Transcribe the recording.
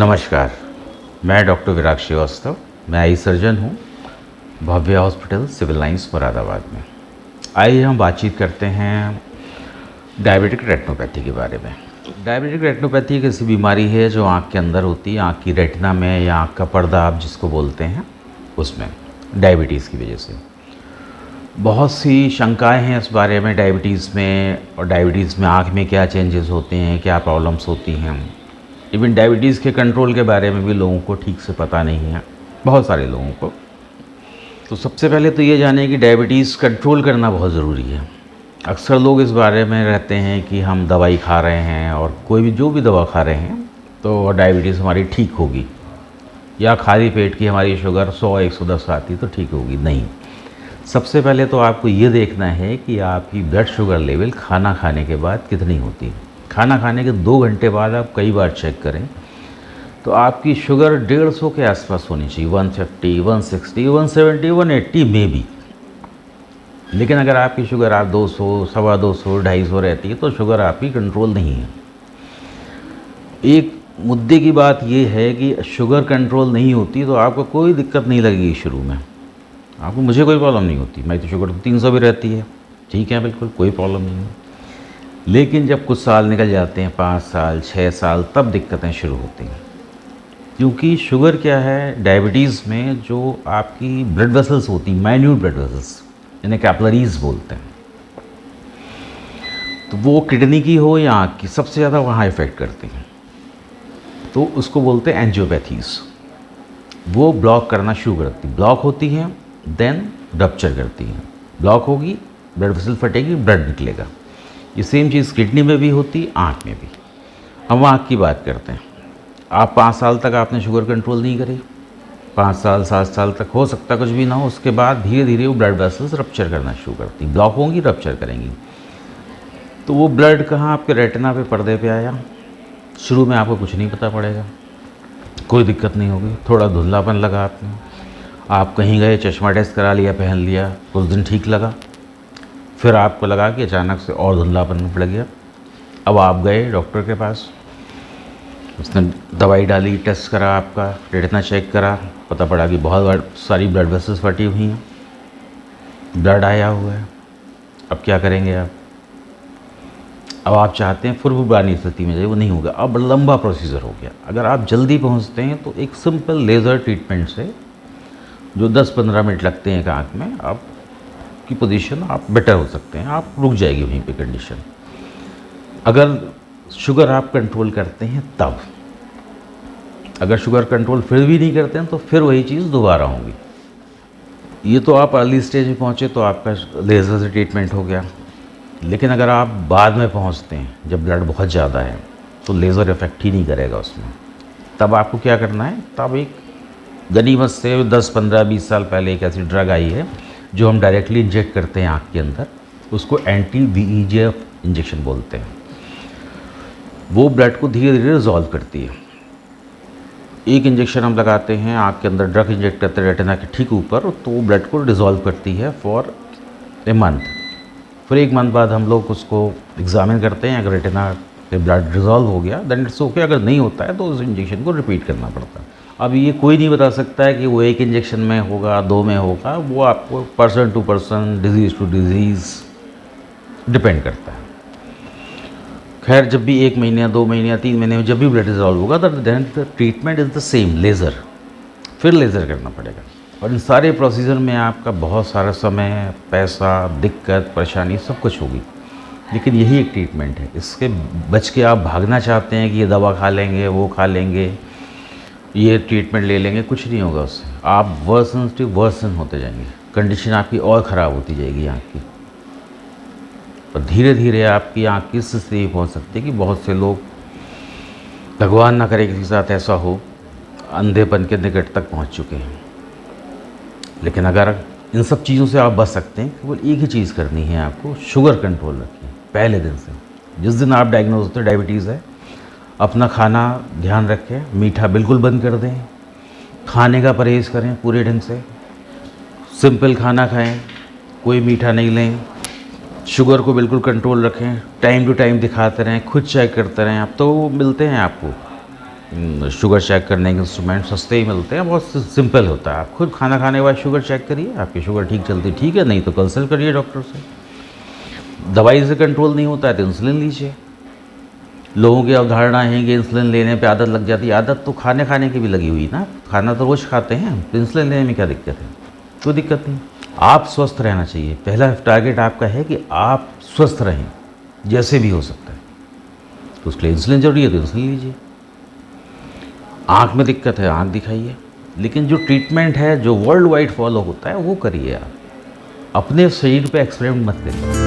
नमस्कार, मैं डॉक्टर विराग श्रीवास्तव। मैं आई सर्जन हूँ, भव्य हॉस्पिटल, सिविल लाइंस, मुरादाबाद में। आइए हम बातचीत करते हैं डायबिटिक रेटिनोपैथी के बारे में। डायबिटिक रेटिनोपैथी एक ऐसी बीमारी है जो आँख के अंदर होती है, आँख की रेटिना में या आँख का पर्दा आप जिसको बोलते हैं, उसमें डायबिटीज़ की वजह से बहुत सी शंकाएं हैं इस बारे में डायबिटीज़ में, और डायबिटीज़ में आँख में क्या चेंजेस होते हैं, क्या प्रॉब्लम्स होती हैं। इवन डायबिटीज़ के कंट्रोल के बारे में भी लोगों को ठीक से पता नहीं है, बहुत सारे लोगों को। तो सबसे पहले तो ये जाने कि डायबिटीज़ कंट्रोल करना बहुत ज़रूरी है। अक्सर लोग इस बारे में रहते हैं कि हम दवाई खा रहे हैं और कोई भी जो भी दवा खा रहे हैं तो डायबिटीज़ हमारी ठीक होगी, या खाली पेट की हमारी शुगर 100-110 आती तो ठीक होगी। नहीं, सबसे पहले तो आपको ये देखना है कि आपकी ब्लड शुगर लेवल खाना खाने के बाद कितनी होती है। खाना खाने के 2 घंटे बाद आप कई बार चेक करें तो आपकी शुगर 150 के आसपास होनी चाहिए, 150, 160, 170, 180 में भी। लेकिन अगर आपकी शुगर आप 200, 250, 250 रहती है तो शुगर आपकी कंट्रोल नहीं है। एक मुद्दे की बात ये है कि शुगर कंट्रोल नहीं होती तो आपको कोई दिक्कत नहीं लगेगी शुरू में, आपको मुझे कोई प्रॉब्लम नहीं होती, मैं तो शुगर 300 भी रहती है, ठीक है, बिल्कुल कोई प्रॉब्लम नहीं है। लेकिन जब कुछ साल निकल जाते हैं, 5 साल, 6 साल, तब दिक्कतें शुरू होती हैं। क्योंकि शुगर क्या है, डायबिटीज़ में जो आपकी ब्लड वेसल्स होती, माइन्यूट ब्लड वेसल्स, इन्हें कैपिलरीज बोलते हैं, तो वो किडनी की हो या आँख की, सबसे ज़्यादा वहाँ इफ़ेक्ट करती हैं। तो उसको बोलते हैं एंजियोपैथीज़। वो ब्लॉक करना शुरू करती, ब्लॉक होती हैं, देन रप्चर करती हैं। ब्लॉक होगी, ब्लड वेसल फटेगी, ब्लड निकलेगा। ये सेम चीज़ किडनी में भी होती, आँख में भी। हम आँख की बात करते हैं। आप 5 साल तक आपने शुगर कंट्रोल नहीं करी, 5 साल 7 साल तक हो सकता कुछ भी ना हो, उसके बाद धीरे धीरे वो ब्लड वेसल्स रप्चर करना शुरू करती, ब्लॉक होंगी, रप्चर करेंगी। तो वो ब्लड कहाँ, आपके रेटिना पे, पर्दे पे आया। शुरू में आपको कुछ नहीं पता पड़ेगा, कोई दिक्कत नहीं होगी, थोड़ा धुंधलापन लगा आपने, आप कहीं गए, चश्मा टेस्ट करा लिया, पहन लिया, कुछ दिन ठीक लगा, फिर आपको लगा कि अचानक से और धुंधलापन में पड़ गया। अब आप गए डॉक्टर के पास, उसने दवाई डाली, टेस्ट करा, आपका रेटिना चेक करा, पता पड़ा कि बहुत सारी ब्लड वेसल्स फटी हुई हैं, ब्लड आया हुआ है। अब क्या करेंगे आप? अब आप चाहते हैं फिर वो पुरानी स्थिति में जाए, वो नहीं होगा, अब लंबा प्रोसीजर हो गया। अगर आप जल्दी पहुंचते हैं तो एक सिंपल लेज़र ट्रीटमेंट से, जो 10-15 मिनट लगते हैं एक आँख में, आप की पोजीशन आप बेटर हो सकते हैं, आप रुक जाएगी वहीं पे कंडीशन। अगर शुगर आप कंट्रोल करते हैं तब, अगर शुगर कंट्रोल फिर भी नहीं करते हैं तो फिर वही चीज़ दोबारा होगी। ये तो आप अर्ली स्टेज में पहुँचे तो आपका लेज़र से ट्रीटमेंट हो गया। लेकिन अगर आप बाद में पहुँचते हैं, जब ब्लड बहुत ज़्यादा है, तो लेज़र इफेक्ट ही नहीं करेगा उसमें। तब आपको क्या करना है, तब एक गनीमत से 10, 15, 20 साल पहले एक ऐसी ड्रग आई है जो हम डायरेक्टली इंजेक्ट करते हैं आँख के अंदर, उसको anti-VEGF इंजेक्शन बोलते हैं। वो ब्लड को धीरे धीरे रिजॉल्व करती है। एक इंजेक्शन हम लगाते हैं आँख के अंदर, ड्रग इंजेक्ट करते हैं रेटिना के ठीक ऊपर, तो वो ब्लड को डिज़ोल्व करती है फॉर ए मंथ। फिर 1 मंथ बाद हम लोग उसको एग्जामिन करते हैं, अगर रेटिना से ब्लड डिज़ोल्व हो गया देन इट्स ओके, अगर नहीं होता है तो उस इंजेक्शन को रिपीट करना पड़ता है। अब ये कोई नहीं बता सकता है कि वो 1 इंजेक्शन में होगा, 2 में होगा, वो आपको person to person, disease to disease depend करता है। खैर, जब भी 1 महीने या 2 महीने या 3 महीने में जब भी ब्लड डिज़ोल्व होगा, then the treatment is the same, laser. फिर लेज़र करना पड़ेगा, और इन सारे प्रोसीजर में आपका बहुत सारा समय, पैसा, दिक्कत, परेशानी सब कुछ होगी। लेकिन यही एक ट्रीटमेंट है। इसके बच के आप भागना चाहते हैं कि ये दवा खा लेंगे, वो खा लेंगे, ये ट्रीटमेंट ले लेंगे, कुछ नहीं होगा उससे। आप वर्सन से वर्सन होते जाएंगे, कंडीशन आपकी और ख़राब होती जाएगी आँख की, और धीरे धीरे आपकी आँख की स्थिति पहुँच सकती है कि बहुत से लोग, भगवान ना करे किसी के साथ ऐसा हो, अंधेपन के निकट तक पहुँच चुके हैं। लेकिन अगर इन सब चीज़ों से आप बच सकते हैं, केवल एक ही चीज़ करनी है आपको, शुगर कंट्रोल रखिए पहले दिन से। जिस दिन आप डायग्नोज होते हैं डायबिटीज़ है, अपना खाना ध्यान रखें, मीठा बिल्कुल बंद कर दें, खाने का परहेज़ करें पूरे ढंग से, सिंपल खाना खाएं, कोई मीठा नहीं लें, शुगर को बिल्कुल कंट्रोल रखें, टाइम टू टाइम दिखाते रहें, खुद चेक करते रहें। अब तो मिलते हैं आपको शुगर चेक करने के इंस्ट्रूमेंट सस्ते ही मिलते हैं, बहुत सिंपल होता है। आप खुद खाना खाने के बाद शुगर चेक करिए, आपकी शुगर ठीक चलती ठीक है, नहीं तो कंसल्ट करिए डॉक्टर से। दवाई से कंट्रोल नहीं होता है तो इंसुलिन लीजिए। लोगों की अवधारणा है कि इंसुलिन लेने पे आदत लग जाती है। आदत तो खाने खाने की भी लगी हुई ना, खाना तो रोज़ खाते हैं, तो इंसुलिन लेने में क्या दिक्कत है? कोई दिक्कत नहीं। आप स्वस्थ रहना चाहिए, पहला टारगेट आपका है कि आप स्वस्थ रहें जैसे भी हो सकता है, तो उसके लिए इंसुलिन जरूरी है तो इंसुलिन लीजिए। आँख में दिक्कत है, आँख दिखाइए, लेकिन जो ट्रीटमेंट है जो वर्ल्ड वाइड फॉलो होता है वो करिए। आप अपने शरीर पे एक्सपेरिमेंट मत करिए।